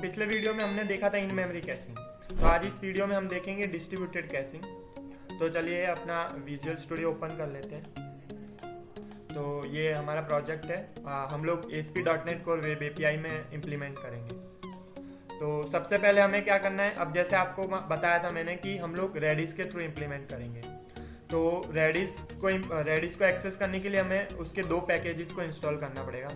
पिछले वीडियो में हमने देखा था इन मेमोरी कैशिंग, तो आज इस वीडियो में हम देखेंगे डिस्ट्रीब्यूटेड कैशिंग। तो चलिए अपना विजुअल स्टूडियो ओपन कर लेते हैं। तो ये हमारा प्रोजेक्ट है, हम लोग ASP.NET Core वेब API में इम्प्लीमेंट करेंगे। तो सबसे पहले हमें क्या करना है, अब जैसे आपको बताया था मैंने कि हम लोग रेडिस के थ्रू इम्प्लीमेंट करेंगे। तो रेडिस को एक्सेस करने के लिए हमें उसके दो पैकेजेस को इंस्टॉल करना पड़ेगा।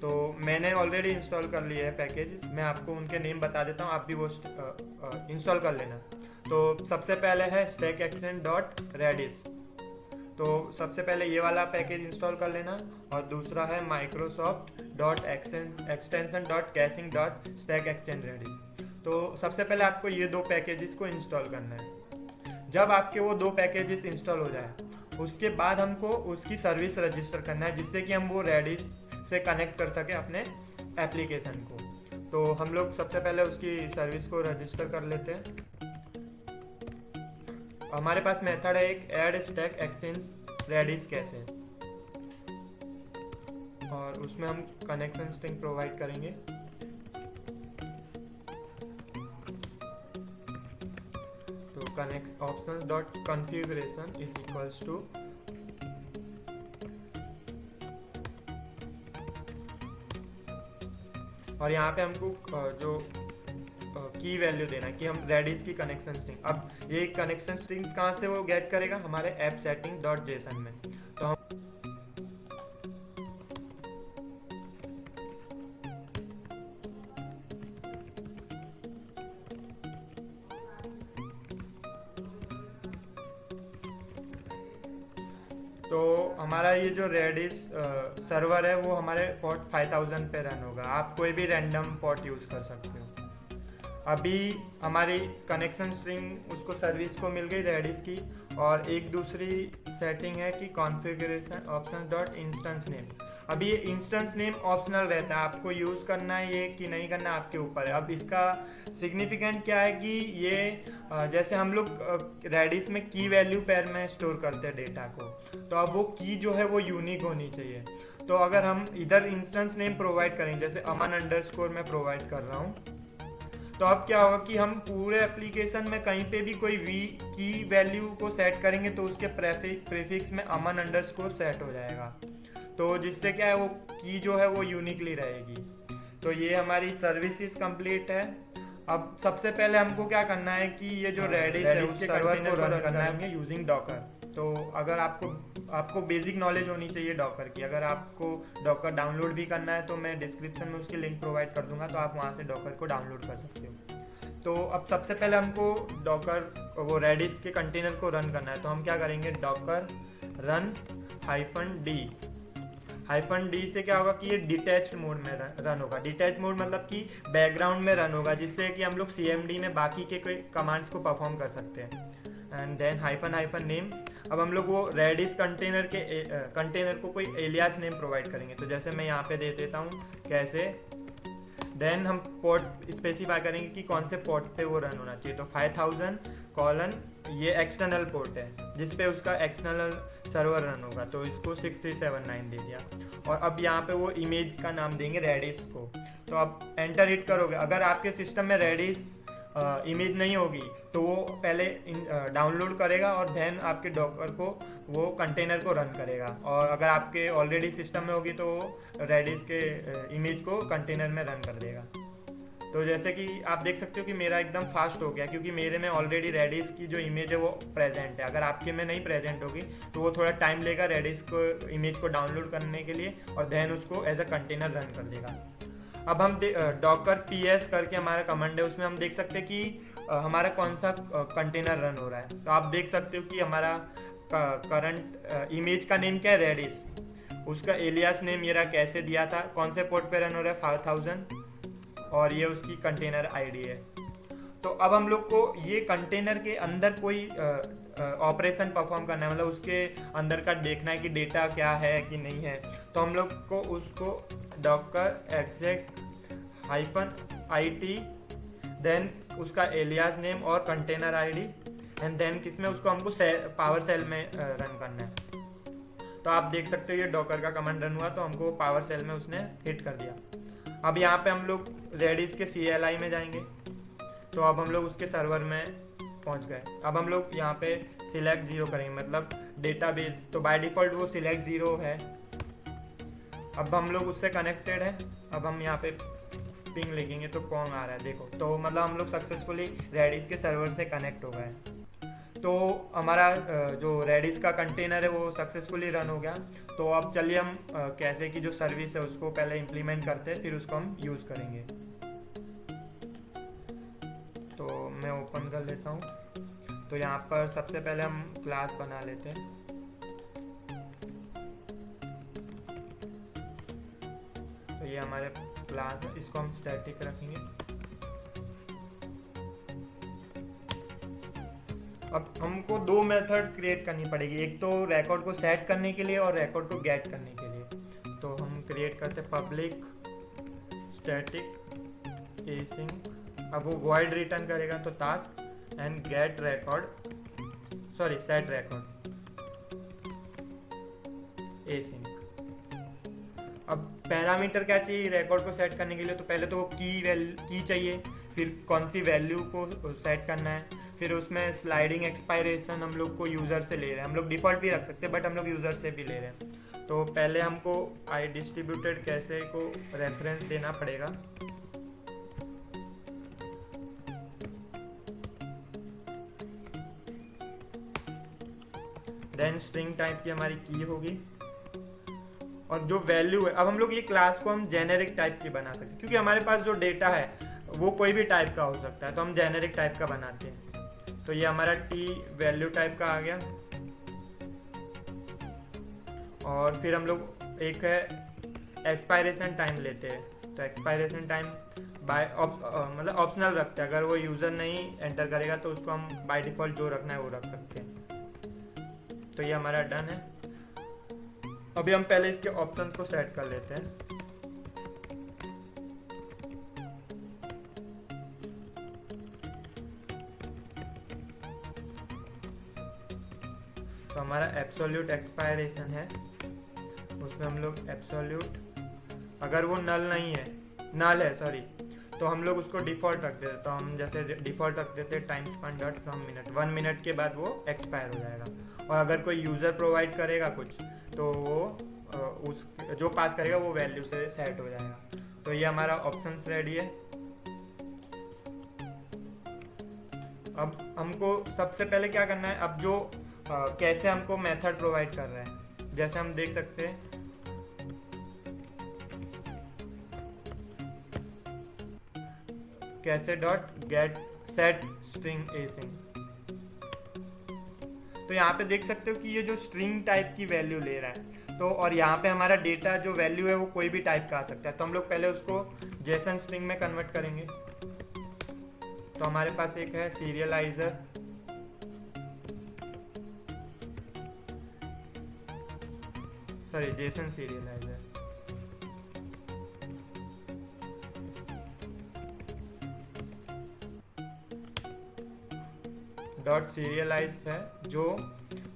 तो मैंने ऑलरेडी इंस्टॉल कर लिए हैं पैकेजेस, मैं आपको उनके नेम बता देता हूँ, आप भी वो इंस्टॉल कर लेना। तो सबसे पहले है stackextend.redis। तो सबसे पहले ये वाला पैकेज इंस्टॉल कर लेना, और दूसरा है microsoft.extension.caching.stackextend.redis। तो सबसे पहले आपको ये दो पैकेजेस को इंस्टॉल करना है। जब आपके वो दो पैकेजेस इंस्टॉल हो जाए उसके बाद हमको उसकी सर्विस रजिस्टर करना है, जिससे कि हम वो रेडिस से कनेक्ट कर सके अपने एप्लीकेशन को। तो हम लोग सबसे पहले उसकी सर्विस को रजिस्टर कर लेते हैं। हमारे पास मेथड है एक ऐड स्टैक एक्सटेंस रेडिस कैसे, और उसमें हम कनेक्शन स्ट्रिंग प्रोवाइड करेंगे। तो connect options dot configuration is equals to और यहाँ पे हमको जो की वैल्यू देना है कि हम रेडिस की कनेक्शन स्ट्रिंग, अब ये कनेक्शन स्ट्रिंग्स कहाँ से वो गेट करेगा, हमारे ऐप सेटिंग डॉट जेसन में। तो हम तो हमारा ये जो रेडिस सर्वर है वो हमारे पोर्ट 5000 पे रन होगा। आप कोई भी रैंडम पोर्ट यूज़ कर सकते हो। अभी हमारी कनेक्शन स्ट्रिंग उसको सर्विस को मिल गई रेडिस की, और एक दूसरी सेटिंग है कि configuration option dot instance name. अभी ये इंस्टेंस नेम ऑप्शनल रहता है, आपको यूज़ करना है ये कि नहीं करना आपके ऊपर है। अब इसका सिग्निफिकेंट क्या है कि ये जैसे हम लोग रेडिस में की वैल्यू पेयर में स्टोर करते हैं डेटा को, तो अब वो की जो है वो यूनिक होनी चाहिए। तो अगर हम इधर इंस्टेंस नेम प्रोवाइड करेंगे, जैसे अमन_ मैं प्रोवाइड कर रहा हूँ, तो अब क्या होगा कि हम पूरे एप्लीकेशन में कहीं पे भी कोई की वैल्यू को सेट करेंगे तो उसके प्रीफिक्स में अमन_ सेट हो जाएगा। तो जिससे क्या है वो की जो है वो यूनिकली रहेगी। तो ये हमारी सर्विसेज कंप्लीट है। अब सबसे पहले हमको क्या करना है कि ये जो रेडिस है उसके सर्वर को रन करना है यूजिंग डॉकर। तो अगर आपको बेसिक नॉलेज होनी चाहिए डॉकर की। अगर आपको डॉकर डाउनलोड भी करना है तो मैं डिस्क्रिप्शन में उसकी लिंक प्रोवाइड कर दूंगा, तो आप वहाँ से डॉकर को डाउनलोड कर सकते हो। तो अब सबसे पहले हमको डॉकर वो रेडिस के कंटेनर को रन करना है। तो हम क्या करेंगे, डॉकर रन -d से क्या होगा कि ये डिटैच्ड मोड में रन होगा। डिटैच मोड मतलब कि बैकग्राउंड में रन होगा, जिससे कि हम लोग CMD में बाकी के कोई कमांड्स को परफॉर्म कर सकते हैं। And then -name. अब हम लोग वो रेडिस कंटेनर को कोई एलियास नेम प्रोवाइड करेंगे। तो जैसे मैं यहाँ पे दे देता हूँ कैसे। देन हम पोर्ट स्पेसिफाई करेंगे कि कौन से पोर्ट पे वो रन होना चाहिए। तो 5000 ये एक्सटर्नल पोर्ट है जिस पे उसका एक्सटर्नल सर्वर रन होगा, तो इसको 6379 दे दिया। और अब यहाँ पे वो इमेज का नाम देंगे रेडिस को। तो अब एंटर हिट करोगे, अगर आपके सिस्टम में रेडिस इमेज नहीं होगी तो वो पहले डाउनलोड करेगा और देन आपके डॉकर को वो कंटेनर को रन करेगा। और अगर आपके ऑलरेडी सिस्टम में होगी तो वो रेडिस के इमेज को कंटेनर में रन कर देगा। तो जैसे कि आप देख सकते हो कि मेरा एकदम फास्ट हो गया, क्योंकि मेरे में ऑलरेडी रेडिस की जो इमेज है वो प्रेजेंट है। अगर आपके में नहीं प्रेजेंट होगी तो वो थोड़ा टाइम लेगा रेडिस को इमेज को डाउनलोड करने के लिए, और देन उसको एज अ कंटेनर रन कर देगा। अब हम डॉकर ps करके हमारा कमांड है, उसमें हम देख सकते हैं कि हमारा कौन सा कंटेनर रन हो रहा है। तो आप देख सकते हो कि हमारा करंट इमेज का नेम क्या है, रेडिस। उसका एलियास नेम मेरा कैसे दिया था, कौन से पोर्ट पे रन हो रहा है 5000, और ये उसकी कंटेनर आईडी है। तो अब हम लोग को ये कंटेनर के अंदर कोई ऑपरेशन परफॉर्म करना है, मतलब उसके अंदर का देखना है कि डेटा क्या है कि नहीं है। तो हम लोग को उसको डॉकर exec -it देन उसका एलियास नेम और कंटेनर आईडी, एंड देन किसमें उसको हमको पावर सेल में रन करना है। तो आप देख सकते हो ये डॉकर का कमांड रन हुआ तो हमको पावर सेल में उसने हिट कर दिया। अब यहाँ पे हम लोग रेडिस के CLI में जाएंगे, तो अब हम लोग उसके सर्वर में पहुँच गए। अब हम लोग यहाँ पे सिलेक्ट 0 करेंगे, मतलब डेटाबेस, तो बाय डिफ़ॉल्ट वो सिलेक्ट 0 है। अब हम लोग उससे कनेक्टेड है। अब हम यहाँ पे पिंग लिखेंगे तो कौन आ रहा है देखो, तो मतलब हम लोग सक्सेसफुली रेडिस के सर्वर से कनेक्ट हो गए। तो हमारा जो रेडिस का कंटेनर है वो सक्सेसफुली रन हो गया। तो अब चलिए हम कैसे की जो सर्विस है उसको पहले इम्प्लीमेंट करते हैं, फिर उसको हम यूज़ करेंगे। तो मैं ओपन कर लेता हूँ। तो यहाँ पर सबसे पहले हम क्लास बना लेते हैं। तो ये हमारे क्लास है, इसको हम स्टैटिक रखेंगे। अब हमको दो मेथड क्रिएट करनी पड़ेगी, एक तो रिकॉर्ड को सेट करने के लिए और रिकॉर्ड को गेट करने के लिए। तो हम क्रिएट करते हैं पब्लिक स्टैटिक एसिंक। अब वो वॉइड रिटर्न करेगा तो task and get record, sorry set record async. अब पैरामीटर क्या चाहिए रिकॉर्ड को सेट करने के लिए, तो पहले तो वो की चाहिए, फिर कौन सी वैल्यू को सेट करना है, फिर उसमें स्लाइडिंग एक्सपायरेशन हम लोग को यूज़र से ले रहे हैं। हम लोग डिफ़ॉल्ट भी रख सकते हैं बट हम लोग यूज़र से भी ले रहे हैं। तो पहले हमको आई डिस्ट्रीब्यूटेड कैसे को रेफरेंस देना पड़ेगा। देन स्ट्रिंग टाइप की हमारी की होगी, और जो वैल्यू है, अब हम लोग ये क्लास को हम जेनेरिक टाइप की बना सकते हैं, क्योंकि हमारे पास जो डेटा है वो कोई भी टाइप का हो सकता है, तो हम जेनेरिक टाइप का बनाते हैं। तो ये हमारा टी वैल्यू टाइप का आ गया। और फिर हम लोग एक है एक्सपायरेशन टाइम लेते हैं। तो एक्सपायरेशन टाइम बाय मतलब ऑप्शनल रखते हैं, अगर वो यूज़र नहीं एंटर करेगा तो उसको हम बाय डिफ़ॉल्ट जो रखना है वो रख सकते हैं। तो ये हमारा डन है। अभी हम पहले इसके ऑप्शंस को सेट कर लेते हैं। तो हमारा एब्सोल्यूट एक्सपायरेशन है, उसमें हम लोग एब्सोल्यूट, अगर वो नल नहीं है, नल है सॉरी, तो हम लोग उसको डिफ़ॉल्ट रख देते। तो हम जैसे डिफ़ॉल्ट रख देते हैं time span dot from minute, 1 minute के बाद वो एक्सपायर हो जाएगा। और अगर कोई यूज़र प्रोवाइड करेगा कुछ तो वो उस जो पास करेगा वो वैल्यू से सेट हो जाएगा। तो ये हमारा ऑप्शंस रेडी है। अब हमको सबसे पहले क्या करना है, अब जो कैसे हमको मेथड प्रोवाइड कर रहा है, जैसे हम देख सकते हैं कैसे डॉट गेट सेट स्ट्रिंग एसिंग। तो यहाँ पे देख सकते हो कि ये जो स्ट्रिंग टाइप की वैल्यू ले रहा है, तो और यहाँ पे हमारा डेटा जो वैल्यू है वो कोई भी टाइप का आ सकता है। तो हम लोग पहले उसको जेसन स्ट्रिंग में कन्वर्ट करेंगे। तो हमारे पास एक है serialiser, sorry Jason serialiser. Dot serialised है जो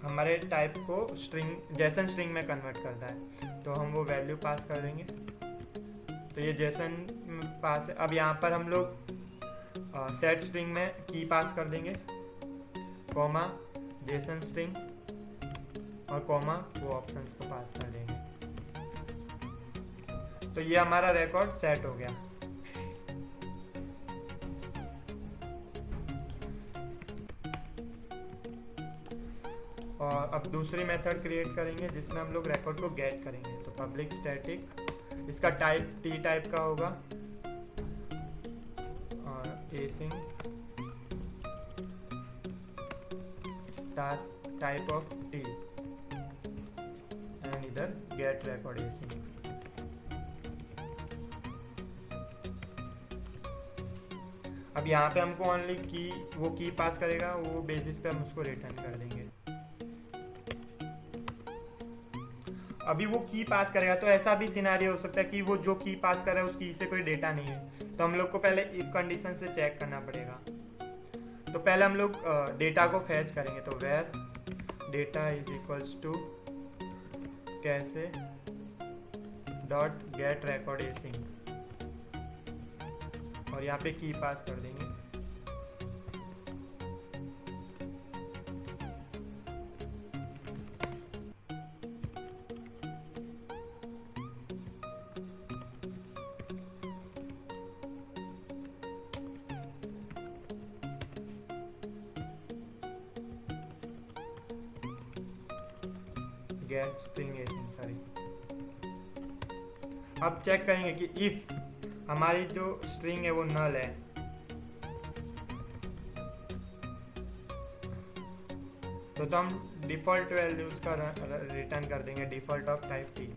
हमारे टाइप को स्ट्रिंग जेसन स्ट्रिंग में कन्वर्ट करता है। तो हम वो वैल्यू पास कर देंगे। तो ये जेसन पास है। अब यहाँ पर हम लोग सेट स्ट्रिंग में की पास कर देंगे, कॉमा जेसन स्ट्रिंग और कॉमा वो ऑप्शंस को पास कर देंगे। तो ये हमारा रिकॉर्ड सेट हो गया। और अब दूसरी मेथड क्रिएट करेंगे जिसमें हम लोग रिकॉर्ड को गेट करेंगे। तो पब्लिक स्टैटिक, इसका टाइप टी टाइप का होगा और async task type of T and इधर गेट रिकॉर्ड एसिंग। अब यहाँ पे हमको ओनली की वो की पास करेगा, वो बेसिस पे हम उसको रिटर्न कर देंगे। अभी वो की पास करेगा तो ऐसा भी सिनेरियो हो सकता है कि वो जो की पास कर रहा है उस की से कोई डेटा नहीं है। तो हम लोग को पहले इफ कंडीशन से चेक करना पड़ेगा। तो पहले हम लोग डेटा को फैच करेंगे। तो where data is equals to कैसे डॉट गेट रिकॉर्ड एसिंग। और यहाँ पे की पास कर देंगे। Get string async, sorry. अब चेक करेंगे कि इफ हमारी जो स्ट्रिंग है वो नल है, तो हम डिफॉल्ट वैल्यूज का रिटर्न कर देंगे, डिफॉल्ट ऑफ टाइप टी।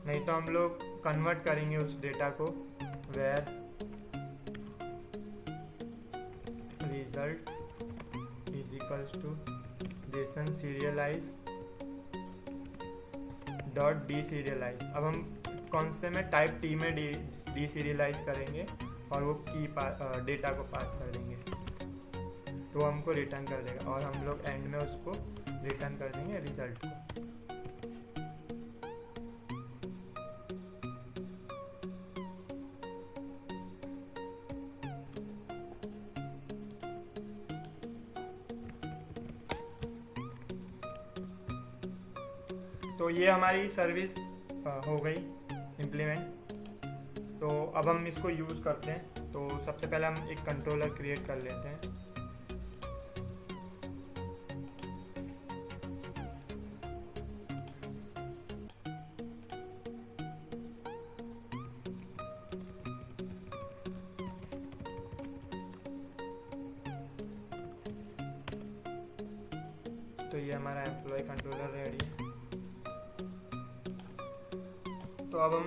नहीं तो हम लोग कन्वर्ट करेंगे उस डेटा को, where result is equals to JSON serialize dot deserialize. अब हम कौन से में टाइप टी में डी सीरियलाइज करेंगे और वो की डेटा को पास कर देंगे, तो हमको रिटर्न कर देगा और हम लोग एंड में उसको रिटर्न कर देंगे रिजल्ट को। तो ये हमारी सर्विस हो गई इम्प्लीमेंट। तो अब हम इसको यूज़ करते हैं। तो सबसे पहले हम एक कंट्रोलर क्रिएट कर लेते हैं। तो ये हमारा एम्प्लॉय कंट्रोलर रेडी है। तो अब हम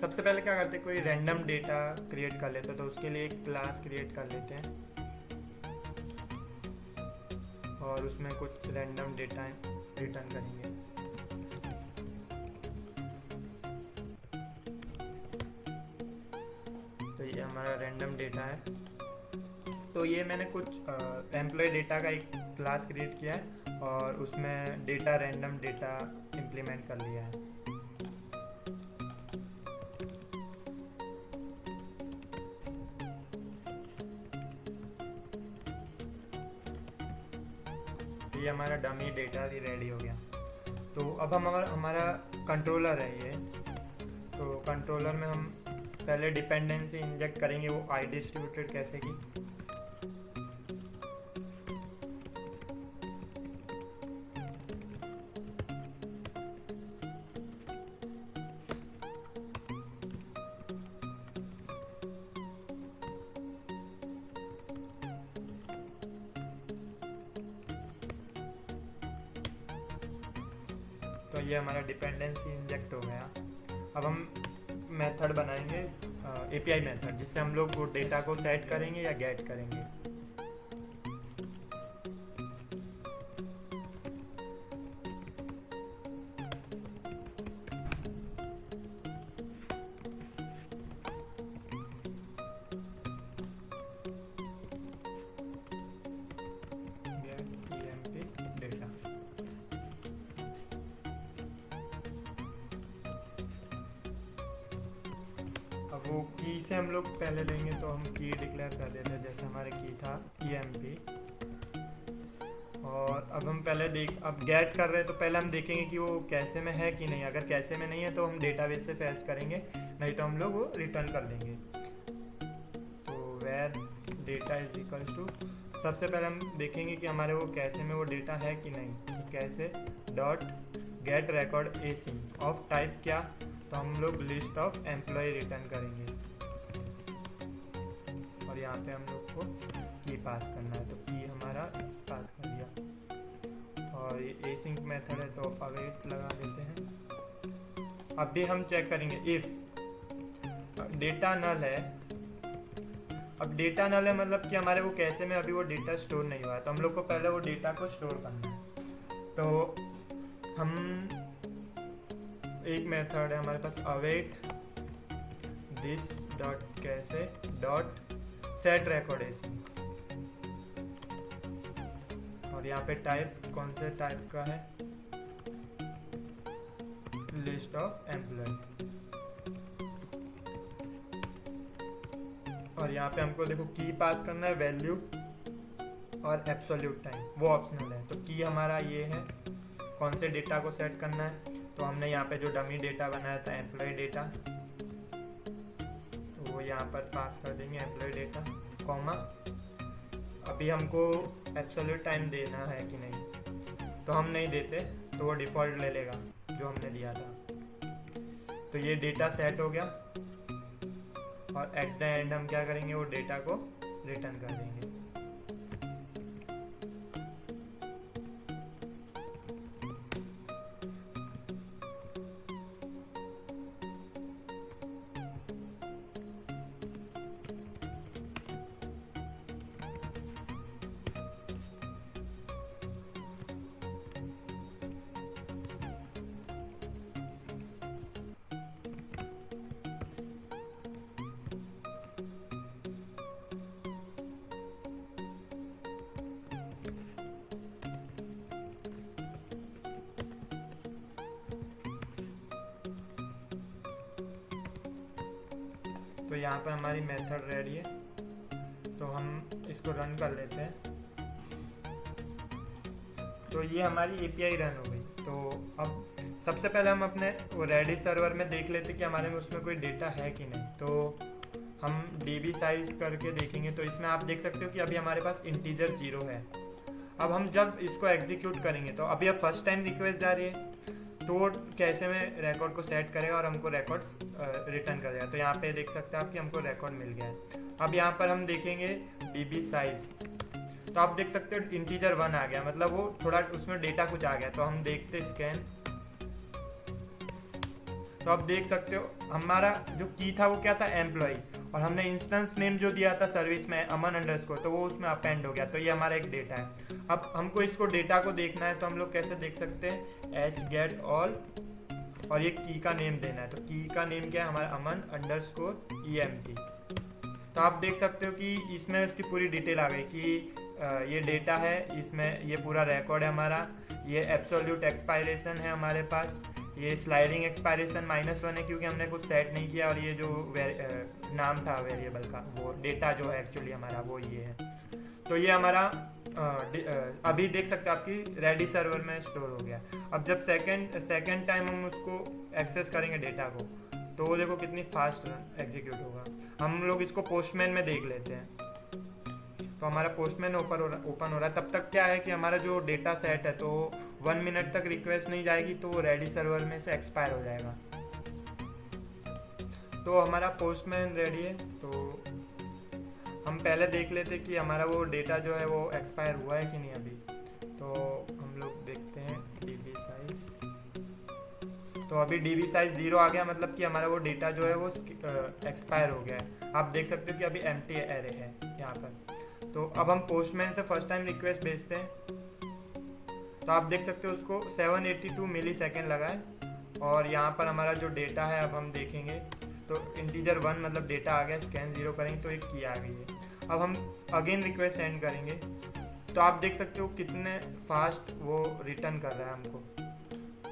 सबसे पहले क्या करते हैं, कोई रैंडम डेटा क्रिएट कर लेते हैं। तो उसके लिए एक क्लास क्रिएट कर लेते हैं और उसमें कुछ रैंडम डेटा रिटर्न करेंगे। तो ये हमारा रैंडम डेटा है। तो ये मैंने कुछ एम्प्लॉय डेटा का एक क्लास क्रिएट किया है और उसमें डेटा रैंडम डेटा इम्प्लीमेंट कर लिया है। ये हमारा डमी डेटा भी रेडी हो गया। तो अब हम हमारा कंट्रोलर है ये। तो कंट्रोलर में हम पहले डिपेंडेंसी इंजेक्ट करेंगे, वो आई डिस्ट्रीब्यूटेड कैसे की। तो ये हमारा डिपेंडेंसी इंजेक्ट हो गया। अब हम मेथड बनाएंगे, एपीआई मेथड, जिससे हम लोग वो डेटा को सेट करेंगे या गेट करेंगे। अब वो की से हम लोग पहले लेंगे, तो हम की डिक्लेयर कर देते हैं, जैसे हमारे की था emp। और अब हम पहले अब गेट कर रहे हैं, तो पहले हम देखेंगे कि वो कैसे में है कि नहीं। अगर कैसे में नहीं है तो हम डेटाबेस से फेच करेंगे, नहीं तो हम लोग वो रिटर्न कर देंगे। तो where data is equals to, सबसे पहले हम देखेंगे कि हमारे वो कैसे में वो डेटा है कि नहीं। तो कैसे dot get record async of type क्या, तो हम लोग लिस्ट ऑफ एम्प्लॉय रिटर्न करेंगे और यहाँ पे हम लोग को की पास करना है। तो की हमारा पास कर दिया और ये एसिंक मेथड है, तो अवेट लगा देते हैं। अब भी हम चेक करेंगे इफ डेटा नल है। अब डेटा नल है मतलब कि हमारे वो कैसे में अभी वो डेटा स्टोर नहीं हुआ है, तो हम लोग को पहले वो डेटा को स्टोर करना है। तो हम एक मेथड है हमारे पास, अवेट दिस डॉट कैसे डॉट सेट रिकॉर्ड एसिंग, और यहाँ पे टाइप कौन से टाइप का है, लिस्ट ऑफ एम्प्लॉय, और यहाँ पे हमको देखो की पास करना है, वैल्यू और एब्सोल्यूट टाइम, वो ऑप्शनल है। तो की हमारा ये है, कौन से डेटा को सेट करना है, तो हमने यहाँ पे जो डमी डेटा बनाया था एम्प्लॉय डेटा, तो वो यहाँ पर पास कर देंगे एम्प्लॉय डेटा, कॉमा अभी हमको एब्सोल्यूट टाइम देना है कि नहीं, तो हम नहीं देते तो वो डिफ़ॉल्ट ले लेगा जो हमने दिया था। तो ये डेटा सेट हो गया, और एट द एंड हम क्या करेंगे, वो डेटा को रिटर्न कर देंगे। तो यहाँ पर हमारी मेथड रेडी है, तो हम इसको रन कर लेते हैं। तो ये हमारी एपीआई रन हो गई। तो अब सबसे पहले हम अपने वो रेडी सर्वर में देख लेते कि हमारे में उसमें कोई डेटा है कि नहीं। तो हम db साइज करके देखेंगे, तो इसमें आप देख सकते हो कि अभी हमारे पास इंटीजर 0 है। अब हम जब इसको एग्जीक्यूट करेंगे, तो अभी अब फर्स्ट टाइम रिक्वेस्ट जा रही है, तो वो कैसे में रिकॉर्ड को सेट करेगा और हमको रिकॉर्ड्स रिटर्न कर देगा। तो यहाँ पे देख सकते हैं आप कि हमको रिकॉर्ड मिल गया है। अब यहाँ पर हम देखेंगे db साइज, तो आप देख सकते हो इंटीजर 1 आ गया, मतलब वो थोड़ा उसमें डेटा कुछ आ गया। तो हम देखते स्कैन, तो आप देख सकते हो हमारा जो की था वो क्या था, एम्प्लॉय, और हमने इंस्टेंस नेम जो दिया था सर्विस में अमन अंडरस्कोर, तो वो उसमें अपेंड हो गया। तो ये हमारा एक डेटा है। अब हमको इसको डेटा को देखना है, तो हम लोग कैसे देख सकते हैं, एच गेट ऑल, और ये की का नेम देना है। तो की का नेम क्या है हमारा, अमन अंडरस्कोर EMT। तो आप देख सकते हो कि इसमें इसकी पूरी डिटेल आ गई कि ये डेटा है, इसमें ये पूरा रिकॉर्ड है हमारा, ये एब्सोल्यूट एक्सपायरेशन है हमारे पास, ये स्लाइडिंग एक्सपायरेशन -1 है क्योंकि हमने कुछ सेट नहीं किया, और ये जो नाम था वेरिएबल का, वो डेटा जो है एक्चुअली हमारा वो ये है। तो ये हमारा अभी देख सकते हैं आपकी रेडी सर्वर में स्टोर हो गया। अब जब सेकेंड टाइम हम उसको एक्सेस करेंगे डेटा को, तो वो देखो कितनी फास्ट एग्जीक्यूट होगा। हम लोग इसको पोस्टमैन में देख लेते हैं। तो हमारा पोस्टमैन ओपन हो रहा है। तब तक क्या है कि हमारा जो डेटा सेट है, तो 1 मिनट तक रिक्वेस्ट नहीं जाएगी, तो वो रेडी सर्वर में से एक्सपायर हो जाएगा। तो हमारा पोस्टमैन रेडी है। तो हम पहले देख लेते कि हमारा वो डेटा जो है वो एक्सपायर हुआ है कि नहीं अभी। तो हम लोग देखते हैं db साइज, तो अभी db साइज 0 आ गया, मतलब कि हमारा वो डेटा जो है वो एक्सपायर हो गया है। आप देख सकते हो कि अभी एम्प्टी एरे है यहाँ पर। तो अब हम पोस्टमैन से फर्स्ट टाइम रिक्वेस्ट भेजते हैं, तो आप देख सकते हो उसको 782 मिली सेकेंड लगा है, और यहाँ पर हमारा जो डेटा है अब हम देखेंगे, तो इंटीजर 1 मतलब डेटा आ गया, स्कैन 0 करेंगे तो एक की आ गई है। अब हम अगेन रिक्वेस्ट सेंड करेंगे, तो आप देख सकते हो कितने फास्ट वो रिटर्न कर रहा है हमको।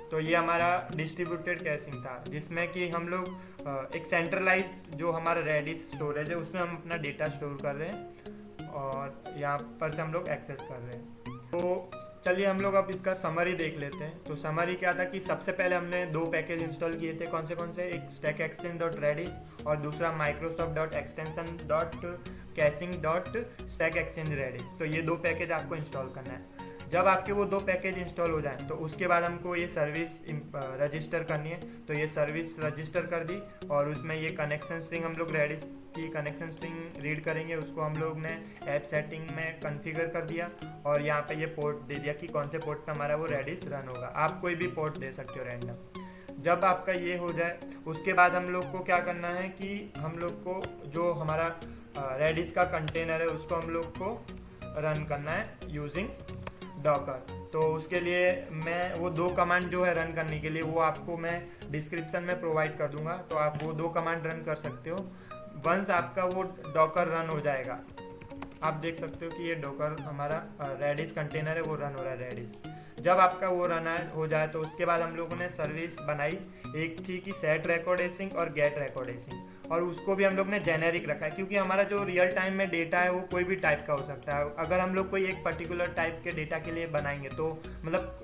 तो ये हमारा डिस्ट्रीब्यूटेड कैशिंग था, जिसमें कि हम लोग एक सेंट्रलाइज जो हमारा रेडिस स्टोरेज है उसमें हम अपना डेटा स्टोर कर रहे हैं, और यहाँ पर से हम लोग एक्सेस कर रहे हैं। तो चलिए हम लोग अब इसका समरी देख लेते हैं। तो समरी क्या था कि सबसे पहले हमने 2 पैकेज इंस्टॉल किए थे। कौन से, एक स्टैक एक्सटेंड डॉट रेडिस और दूसरा Microsoft dot extension dot caching dot stack exchange Redis. तो ये 2 पैकेज आपको इंस्टॉल करना है। जब आपके वो 2 पैकेज इंस्टॉल हो जाएं, तो उसके बाद हमको ये सर्विस रजिस्टर करनी है। तो ये सर्विस रजिस्टर कर दी, और उसमें ये कनेक्शन स्ट्रिंग हम लोग रेडिस की कनेक्शन स्ट्रिंग रीड करेंगे, उसको हम लोग ने ऐप सेटिंग में कॉन्फ़िगर कर दिया, और यहाँ पे ये पोर्ट दे दिया कि कौन से पोर्ट पे हमारा वो रेडिस रन होगा। आप कोई भी पोर्ट दे सकते हो रैंडम। जब आपका ये हो जाए, उसके बाद हम लोग को क्या करना है कि हम लोग को जो हमारा रेडिस का कंटेनर है उसको हम लोग को रन करना है यूजिंग डॉकर। तो उसके लिए मैं वो 2 कमांड जो है रन करने के लिए, वो आपको मैं डिस्क्रिप्शन में प्रोवाइड कर दूंगा, तो आप वो 2 कमांड रन कर सकते हो। वंस आपका वो डॉकर रन हो जाएगा, आप देख सकते हो कि ये डोकर हमारा रेडिस कंटेनर है, वो रन हो रहा है रेडिस। जब आपका वो रन हो जाए तो उसके बाद हम लोगों ने सर्विस बनाई, एक थी कि सेट रिकॉर्ड एसिंग और गेट रिकॉर्ड एसिंग, और उसको भी हम लोग ने जेनेरिक रखा है क्योंकि हमारा जो रियल टाइम में डेटा है वो कोई भी टाइप का हो सकता है। अगर हम लोग कोई एक पर्टिकुलर टाइप के डेटा के लिए बनाएंगे तो मतलब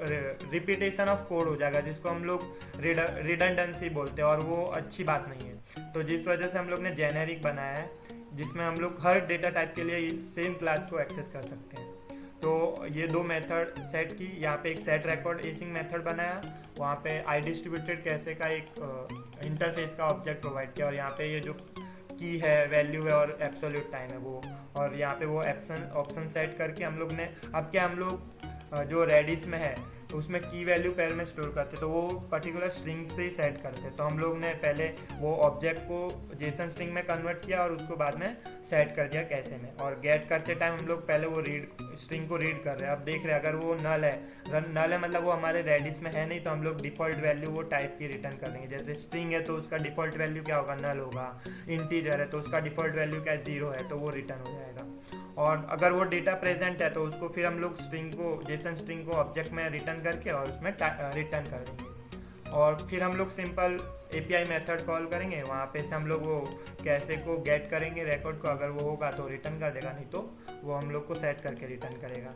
रिपीटेशन ऑफ कोड हो जाएगा, जिसको हम लोग रिडंडेंसी बोलते हैं, और वो अच्छी बात नहीं है। तो जिस वजह से हम लोग ने जेनेरिक बनाया है, जिसमें हम लोग हर डेटा टाइप के लिए इस सेम क्लास को एक्सेस कर सकते हैं। तो ये दो मेथड सेट की, यहाँ पे एक सेट रिकॉर्ड एसिंग मेथड बनाया, वहाँ पे आई डिस्ट्रीब्यूटेड कैसे का एक इंटरफेस का ऑब्जेक्ट प्रोवाइड किया, और यहाँ पे ये जो की है, वैल्यू है और एब्सोल्यूट टाइम है वो, और यहाँ पे वो ऑप्शन सेट करके हम लोग ने, अब क्या हम लोग जो रेडिस में है उसमें की वैल्यू पहले में स्टोर करते तो वो पर्टिकुलर स्ट्रिंग से ही सेट करते। तो हम लोग ने पहले वो ऑब्जेक्ट को जेसन स्ट्रिंग में कन्वर्ट किया और उसको बाद में सेट कर दिया कैसे में, और गेट करते टाइम हम लोग पहले वो रीड स्ट्रिंग को रीड कर रहे हैं। अब देख रहे हैं अगर वो नल है मतलब वो हमारे रेडिस में है नहीं, तो हम लोग डिफ़ॉल्ट वैल्यू वो टाइप की रिटर्न कर देंगे। जैसे स्ट्रिंग है तो उसका डिफ़ॉल्ट वैल्यू क्या होगा, नल होगा। इंटीजर है तो उसका डिफ़ॉल्ट वैल्यू क्या है, 0 है, तो वो रिटर्न हो जाएगा। और अगर वो डेटा प्रेजेंट है तो उसको फिर हम लोग स्ट्रिंग को, जेसन स्ट्रिंग को ऑब्जेक्ट में रिटर्न करके और उसमें रिटर्न कर देंगे। और फिर हम लोग सिंपल एपीआई मेथड कॉल करेंगे, वहाँ पे से हम लोग वो कैसे को गेट करेंगे रिकॉर्ड को, अगर वो होगा तो रिटर्न कर देगा, नहीं तो वो हम लोग को सेट करके रिटर्न करेगा।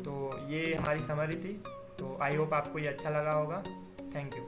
तो ये हमारी समरी थी। तो आई होप आपको ये अच्छा लगा होगा। Thank you.